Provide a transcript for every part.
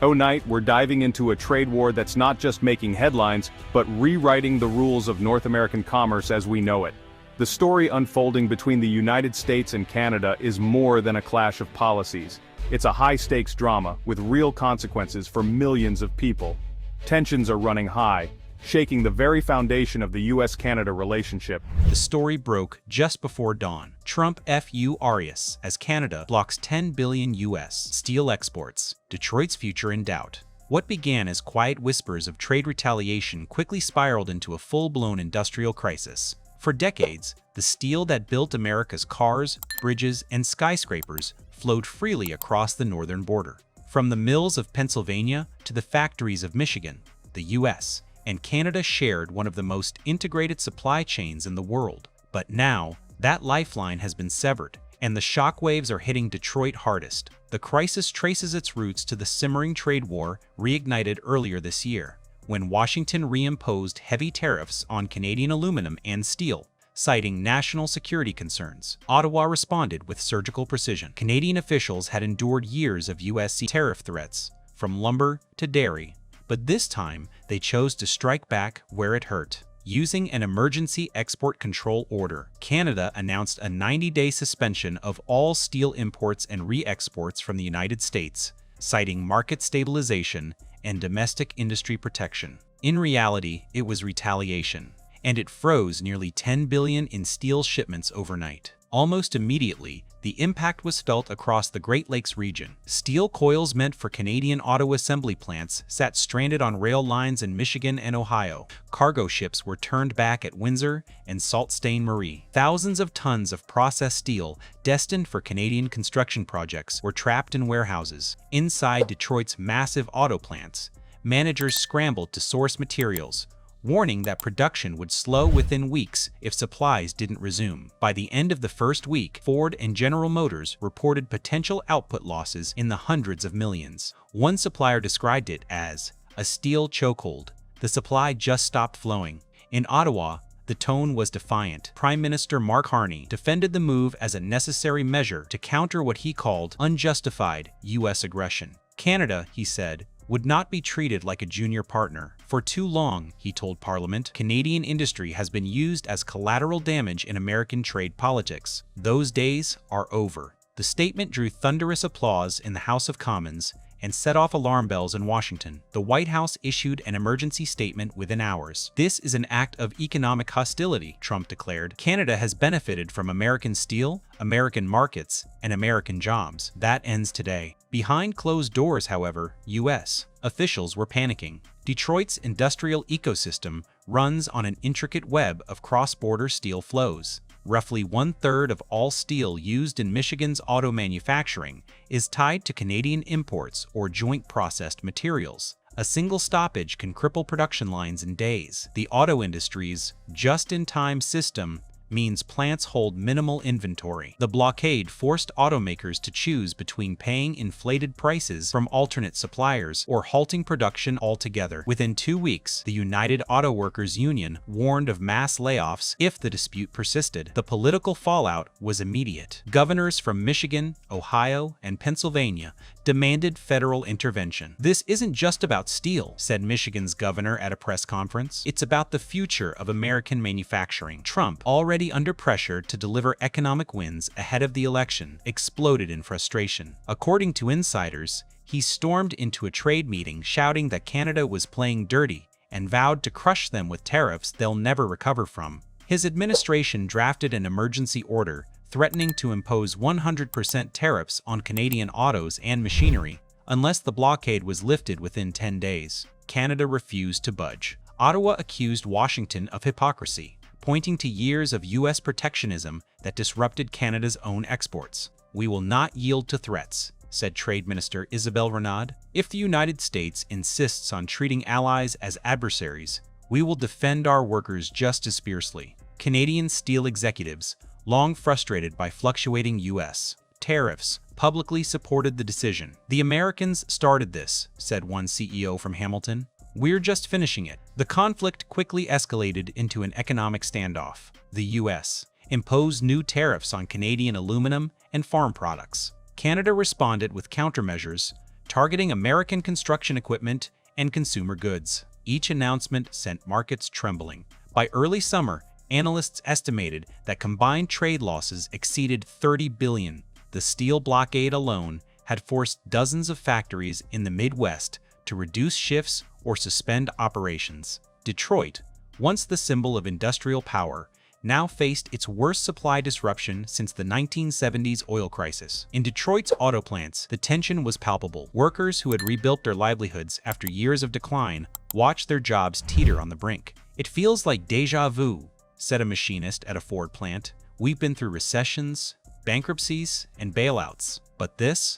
Tonight, we're diving into a trade war that's not just making headlines, but rewriting the rules of North American commerce as we know it. The story unfolding between the United States and Canada is more than a clash of policies. It's a high-stakes drama with real consequences for millions of people. Tensions are running high, shaking the very foundation of the US-Canada relationship. The story broke just before dawn. Trump furious as Canada blocks $10 billion US steel exports. Detroit's future in doubt. What began as quiet whispers of trade retaliation quickly spiraled into a full-blown industrial crisis. For decades, the steel that built America's cars, bridges, and skyscrapers flowed freely across the northern border. From the mills of Pennsylvania to the factories of Michigan, the US and Canada shared one of the most integrated supply chains in the world. But now, that lifeline has been severed, and the shockwaves are hitting Detroit hardest. The crisis traces its roots to the simmering trade war reignited earlier this year, when Washington reimposed heavy tariffs on Canadian aluminum and steel, citing national security concerns. Ottawa responded with surgical precision. Canadian officials had endured years of US tariff threats, from lumber to dairy, but this time they chose to strike back where it hurt. Using an emergency export control order, Canada announced a 90-day suspension of all steel imports and re-exports from the United States, citing market stabilization and domestic industry protection. In reality, it was retaliation, and it froze nearly $10 billion in steel shipments overnight. Almost immediately, the impact was felt across the Great Lakes region. Steel coils meant for Canadian auto assembly plants sat stranded on rail lines in Michigan and Ohio. Cargo ships were turned back at Windsor and Sault Ste. Marie. Thousands of tons of processed steel destined for Canadian construction projects were trapped in warehouses. Inside Detroit's massive auto plants, managers scrambled to source materials, warning that production would slow within weeks if supplies didn't resume. By the end of the first week, Ford and General Motors reported potential output losses in the hundreds of millions. One supplier described it as a steel chokehold. The supply just stopped flowing. In Ottawa, the tone was defiant. Prime Minister Mark Carney defended the move as a necessary measure to counter what he called unjustified US aggression. Canada, he said, would not be treated like a junior partner. For too long, he told Parliament, Canadian industry has been used as collateral damage in American trade politics. Those days are over. The statement drew thunderous applause in the House of Commons and set off alarm bells in Washington. The White House issued an emergency statement within hours. This is an act of economic hostility, Trump declared. Canada has benefited from American steel, American markets, and American jobs. That ends today. Behind closed doors, however, US officials were panicking. Detroit's industrial ecosystem runs on an intricate web of cross-border steel flows. Roughly one-third of all steel used in Michigan's auto manufacturing is tied to Canadian imports or joint processed materials. A single stoppage can cripple production lines in days. The auto industry's just-in-time system means plants hold minimal inventory. The blockade forced automakers to choose between paying inflated prices from alternate suppliers or halting production altogether. Within 2 weeks, the United Auto Workers Union warned of mass layoffs if the dispute persisted. The political fallout was immediate. Governors from Michigan, Ohio, and Pennsylvania demanded federal intervention. This isn't just about steel, said Michigan's governor at a press conference. It's about the future of American manufacturing. Trump, already under pressure to deliver economic wins ahead of the election, exploded in frustration. According to insiders, he stormed into a trade meeting shouting that Canada was playing dirty and vowed to crush them with tariffs they'll never recover from. His administration drafted an emergency order threatening to impose 100% tariffs on Canadian autos and machinery unless the blockade was lifted within 10 days. Canada refused to budge. Ottawa accused Washington of hypocrisy, pointing to years of US protectionism that disrupted Canada's own exports. We will not yield to threats, said Trade Minister Isabelle Renaud. If the United States insists on treating allies as adversaries, we will defend our workers just as fiercely. Canadian steel executives, long frustrated by fluctuating US tariffs, publicly supported the decision. The Americans started this, said one CEO from Hamilton. We're just finishing it. The conflict quickly escalated into an economic standoff. The US imposed new tariffs on Canadian aluminum and farm products. Canada responded with countermeasures, targeting American construction equipment and consumer goods. Each announcement sent markets trembling. By early summer, analysts estimated that combined trade losses exceeded $30 billion. The steel blockade alone had forced dozens of factories in the Midwest to reduce shifts or suspend operations. Detroit, once the symbol of industrial power, now faced its worst supply disruption since the 1970s oil crisis. In Detroit's auto plants, the tension was palpable. Workers who had rebuilt their livelihoods after years of decline watched their jobs teeter on the brink. "It feels like déjà vu," said a machinist at a Ford plant. "We've been through recessions, bankruptcies, and bailouts. But this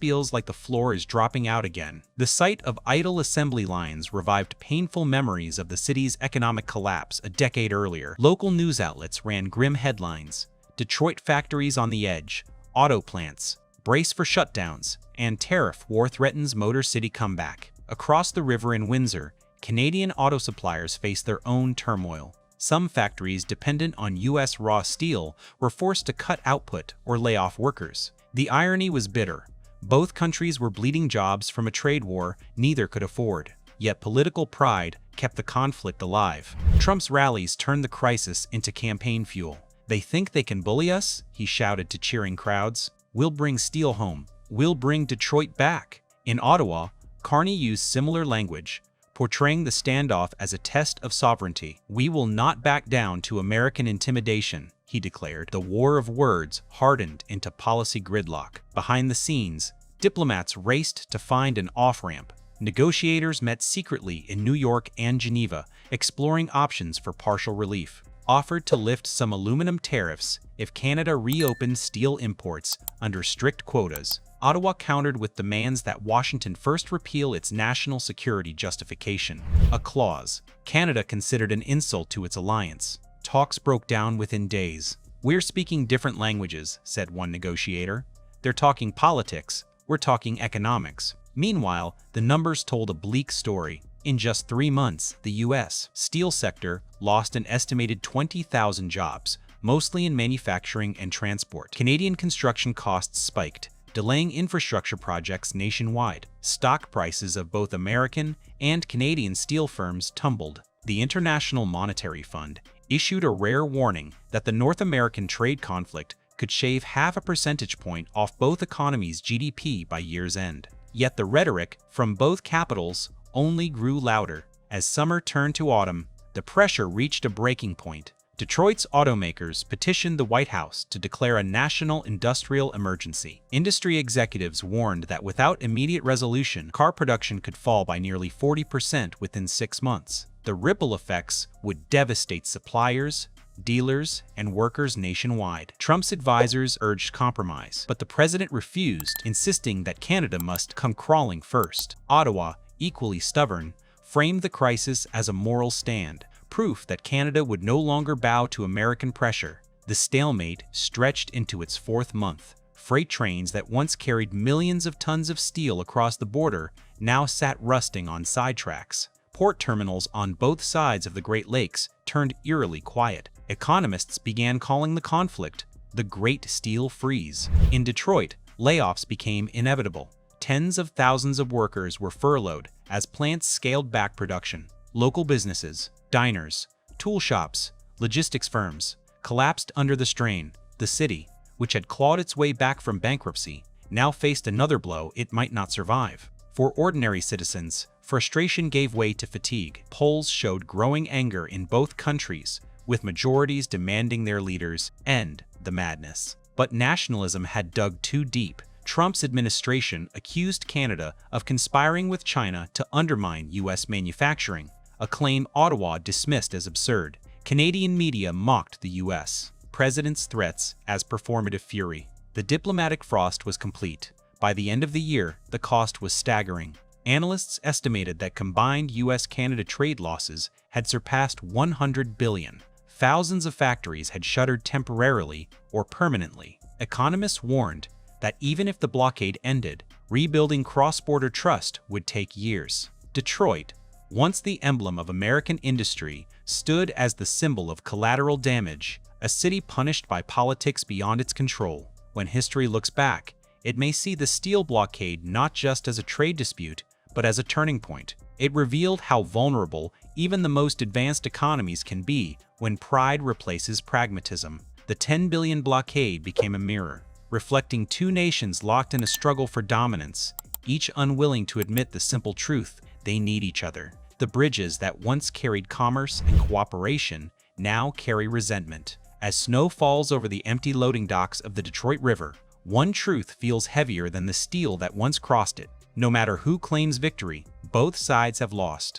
feels like the floor is dropping out again." The sight of idle assembly lines revived painful memories of the city's economic collapse a decade earlier. Local news outlets ran grim headlines: "Detroit factories on the edge, auto plants, brace for shutdowns, and tariff war threatens Motor City comeback." Across the river in Windsor, Canadian auto suppliers faced their own turmoil. Some factories dependent on U.S. raw steel were forced to cut output or lay off workers. The irony was bitter. Both countries were bleeding jobs from a trade war neither could afford. Yet political pride kept the conflict alive. Trump's rallies turned the crisis into campaign fuel. "They think they can bully us," he shouted to cheering crowds. "We'll bring steel home. We'll bring Detroit back." In Ottawa, Carney used similar language, portraying the standoff as a test of sovereignty. "We will not back down to American intimidation," he declared. The war of words hardened into policy gridlock. Behind the scenes, diplomats raced to find an off-ramp. Negotiators met secretly in New York and Geneva, exploring options for partial relief. Offered to lift some aluminum tariffs if Canada reopened steel imports under strict quotas. Ottawa countered with demands that Washington first repeal its national security justification, a clause Canada considered an insult to its alliance. Talks broke down within days. "We're speaking different languages," said one negotiator. "They're talking politics, we're talking economics." Meanwhile, the numbers told a bleak story. In just 3 months, the U.S. steel sector lost an estimated 20,000 jobs, mostly in manufacturing and transport. Canadian construction costs spiked, delaying infrastructure projects nationwide. Stock prices of both American and Canadian steel firms tumbled. The International Monetary Fund issued a rare warning that the North American trade conflict could shave half a percentage point off both economies' GDP by year's end. Yet the rhetoric from both capitals only grew louder. As summer turned to autumn, the pressure reached a breaking point. Detroit's automakers petitioned the White House to declare a national industrial emergency. Industry executives warned that without immediate resolution, car production could fall by nearly 40% within 6 months. The ripple effects would devastate suppliers, dealers, and workers nationwide. Trump's advisors urged compromise, but the president refused, insisting that Canada must come crawling first. Ottawa, equally stubborn, framed the crisis as a moral stand, proof that Canada would no longer bow to American pressure. The stalemate stretched into its 4th month. Freight trains that once carried millions of tons of steel across the border now sat rusting on sidetracks. Port terminals on both sides of the Great Lakes turned eerily quiet. Economists began calling the conflict the Great Steel Freeze. In Detroit, layoffs became inevitable. Tens of thousands of workers were furloughed as plants scaled back production. Local businesses, diners, tool shops, logistics firms collapsed under the strain. The city, which had clawed its way back from bankruptcy, now faced another blow it might not survive. For ordinary citizens, frustration gave way to fatigue. Polls showed growing anger in both countries, with majorities demanding their leaders end the madness. But nationalism had dug too deep. Trump's administration accused Canada of conspiring with China to undermine U.S. manufacturing, a claim Ottawa dismissed as absurd. Canadian media mocked the U.S. president's threats as performative fury. The diplomatic frost was complete. By the end of the year, the cost was staggering. Analysts estimated that combined U.S.-Canada trade losses had surpassed $100 billion. Thousands of factories had shuttered temporarily or permanently. Economists warned that even if the blockade ended, rebuilding cross-border trust would take years. Detroit, once the emblem of American industry, stood as the symbol of collateral damage, a city punished by politics beyond its control. When history looks back, it may see the steel blockade not just as a trade dispute, but as a turning point. It revealed how vulnerable even the most advanced economies can be when pride replaces pragmatism. The 10 billion blockade became a mirror, reflecting two nations locked in a struggle for dominance, each unwilling to admit the simple truth: they need each other. The bridges that once carried commerce and cooperation now carry resentment. As snow falls over the empty loading docks of the Detroit River, one truth feels heavier than the steel that once crossed it. No matter who claims victory, both sides have lost.